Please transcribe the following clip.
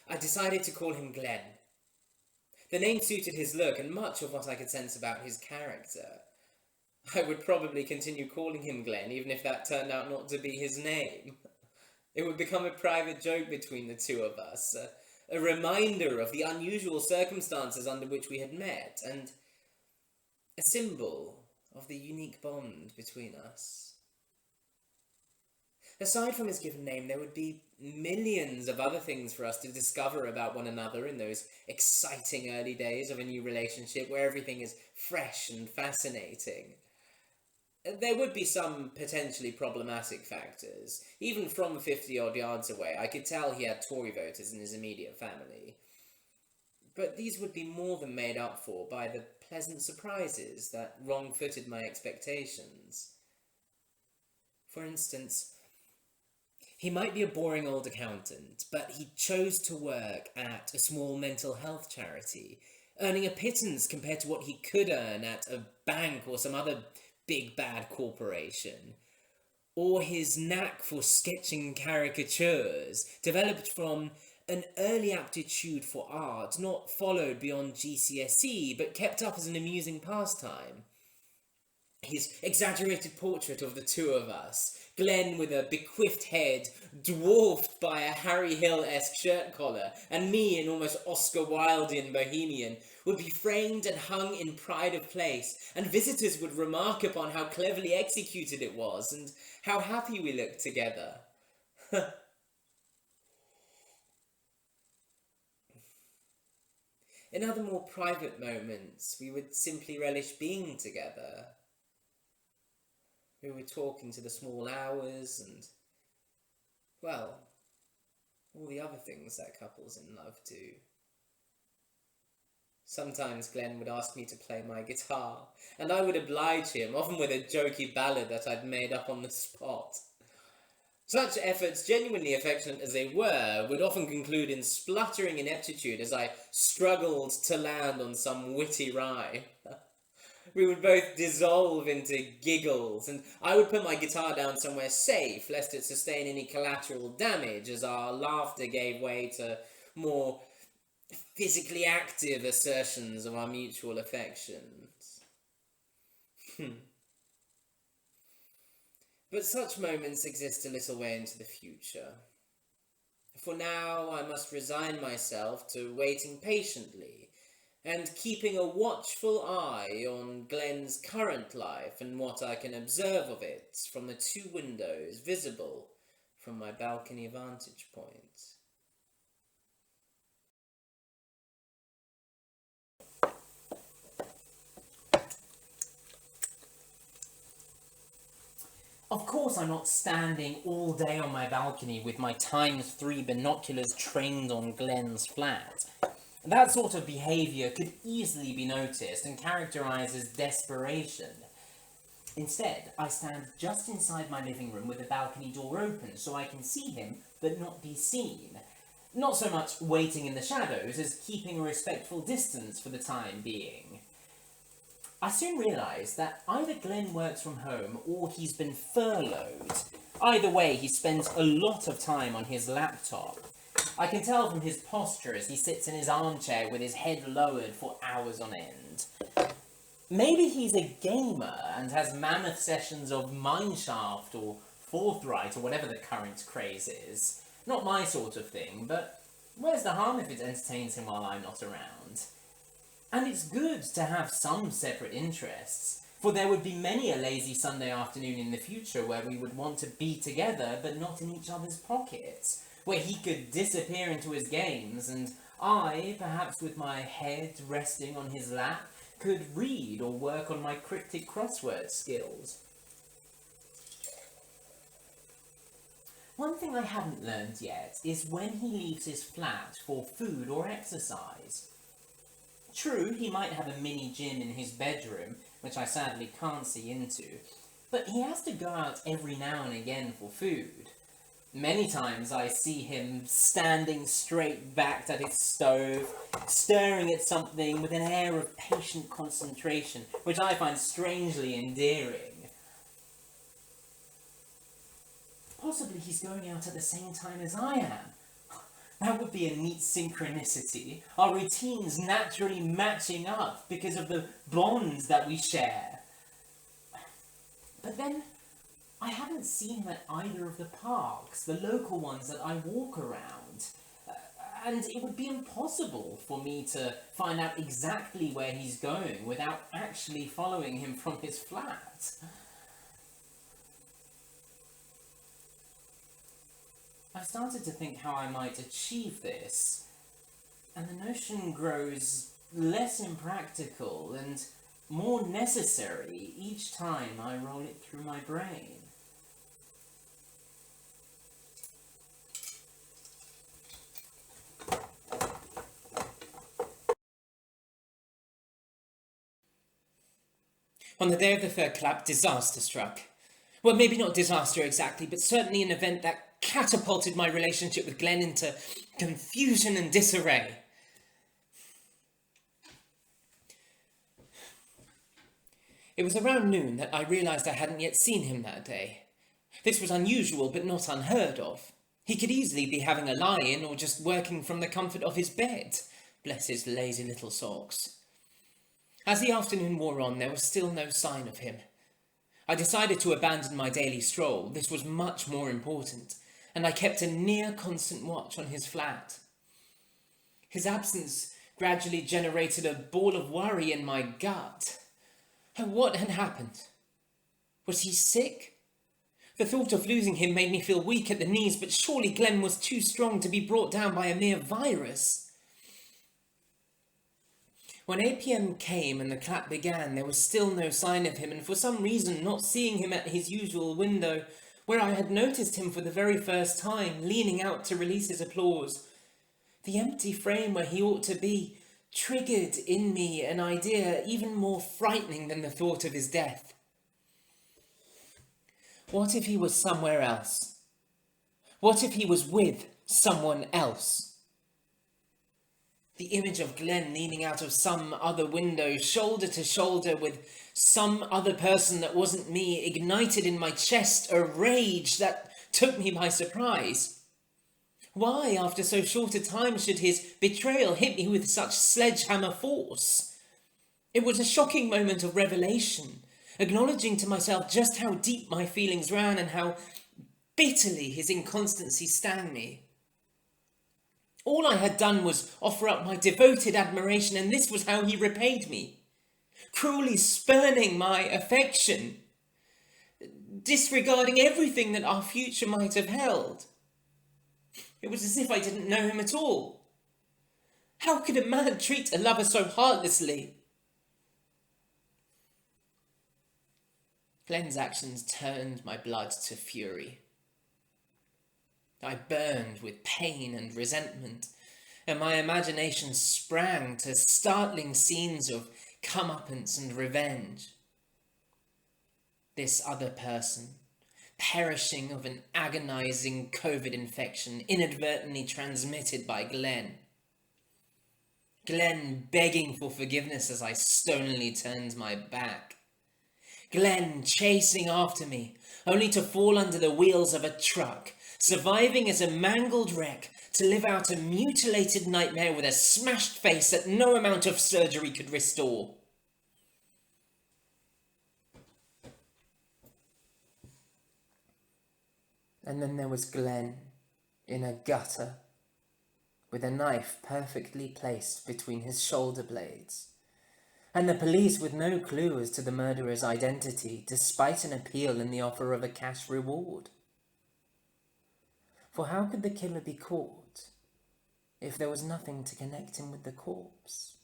I decided to call him Glenn. The name suited his look and much of what I could sense about his character. I would probably continue calling him Glenn, even if that turned out not to be his name. It would become a private joke between the two of us, a reminder of the unusual circumstances under which we had met, and a symbol of the unique bond between us. Aside from his given name, there would be millions of other things for us to discover about one another in those exciting early days of a new relationship where everything is fresh and fascinating. There would be some potentially problematic factors. Even from 50-odd yards away, I could tell he had Tory voters in his immediate family. But these would be more than made up for by the pleasant surprises that wrong-footed my expectations. For instance, he might be a boring old accountant, but he chose to work at a small mental health charity, earning a pittance compared to what he could earn at a bank or some other big bad corporation. Or his knack for sketching caricatures, developed from an early aptitude for art, not followed beyond GCSE, but kept up as an amusing pastime. His exaggerated portrait of the two of us, Glenn with a bequiffed head, dwarfed by a Harry Hill-esque shirt collar, and me in almost Oscar Wildean bohemian, would be framed and hung in pride of place, and visitors would remark upon how cleverly executed it was, and how happy we looked together. In other more private moments, we would simply relish being together. We would talk into the small hours and, well, all the other things that couples in love do. Sometimes Glenn would ask me to play my guitar, and I would oblige him, often with a jokey ballad that I'd made up on the spot. Such efforts, genuinely affectionate as they were, would often conclude in spluttering ineptitude as I struggled to land on some witty rhyme. We would both dissolve into giggles, and I would put my guitar down somewhere safe, lest it sustain any collateral damage, as our laughter gave way to more physically active assertions of our mutual affections. But such moments exist a little way into the future. For now, I must resign myself to waiting patiently, and keeping a watchful eye on Glenn's current life and what I can observe of it from the two windows visible from my balcony vantage point. Of course, I'm not standing all day on my balcony with my ×3 binoculars trained on Glenn's flat. That sort of behaviour could easily be noticed and characterised as desperation. Instead, I stand just inside my living room with the balcony door open so I can see him but not be seen. Not so much waiting in the shadows as keeping a respectful distance for the time being. I soon realised that either Glenn works from home or he's been furloughed. Either way, he spends a lot of time on his laptop. I can tell from his posture as he sits in his armchair with his head lowered for hours on end. Maybe he's a gamer and has mammoth sessions of Mineshaft or Forthright or whatever the current craze is. Not my sort of thing, but where's the harm if it entertains him while I'm not around? And it's good to have some separate interests, for there would be many a lazy Sunday afternoon in the future where we would want to be together but not in each other's pockets, where he could disappear into his games and I, perhaps with my head resting on his lap, could read or work on my cryptic crossword skills. One thing I haven't learned yet is when he leaves his flat for food or exercise. True, he might have a mini gym in his bedroom, which I sadly can't see into, but he has to go out every now and again for food. Many times I see him standing straight backed at his stove, staring at something with an air of patient concentration, which I find strangely endearing. Possibly he's going out at the same time as I am. That would be a neat synchronicity. Our routines naturally matching up because of the bonds that we share. But then, I haven't seen him at either of the parks, the local ones that I walk around. And it would be impossible for me to find out exactly where he's going without actually following him from his flat. I've started to think how I might achieve this, and the notion grows less impractical and more necessary each time I roll it through my brain. On the day of the third clap, disaster struck. Well, maybe not disaster exactly, but certainly an event that catapulted my relationship with Glenn into confusion and disarray. It was around noon that I realised I hadn't yet seen him that day. This was unusual, but not unheard of. He could easily be having a lie-in or just working from the comfort of his bed. Bless his lazy little socks. As the afternoon wore on, there was still no sign of him. I decided to abandon my daily stroll. This was much more important, and I kept a near constant watch on his flat. His absence gradually generated a ball of worry in my gut. What had happened? Was he sick? The thought of losing him made me feel weak at the knees, but surely Glenn was too strong to be brought down by a mere virus. When 8 p.m. came and the clap began, there was still no sign of him, and for some reason, not seeing him at his usual window, where I had noticed him for the very first time, leaning out to release his applause, the empty frame where he ought to be, triggered in me an idea even more frightening than the thought of his death. What if he was somewhere else? What if he was with someone else? The image of Glenn leaning out of some other window, shoulder to shoulder with some other person that wasn't me, ignited in my chest a rage that took me by surprise. Why, after so short a time, should his betrayal hit me with such sledgehammer force? It was a shocking moment of revelation, acknowledging to myself just how deep my feelings ran and how bitterly his inconstancy stung me. All I had done was offer up my devoted admiration, and this was how he repaid me. Cruelly spurning my affection, disregarding everything that our future might have held. It was as if I didn't know him at all. How could a man treat a lover so heartlessly? Glenn's actions turned my blood to fury. I burned with pain and resentment, and my imagination sprang to startling scenes of comeuppance and revenge. This other person, perishing of an agonizing COVID infection inadvertently transmitted by Glenn. Glenn begging for forgiveness as I stonily turned my back. Glenn chasing after me, only to fall under the wheels of a truck, surviving as a mangled wreck to live out a mutilated nightmare with a smashed face that no amount of surgery could restore. And then there was Glenn, in a gutter, with a knife perfectly placed between his shoulder blades, and the police with no clue as to the murderer's identity, despite an appeal in the offer of a cash reward. For how could the killer be caught if there was nothing to connect him with the corpse?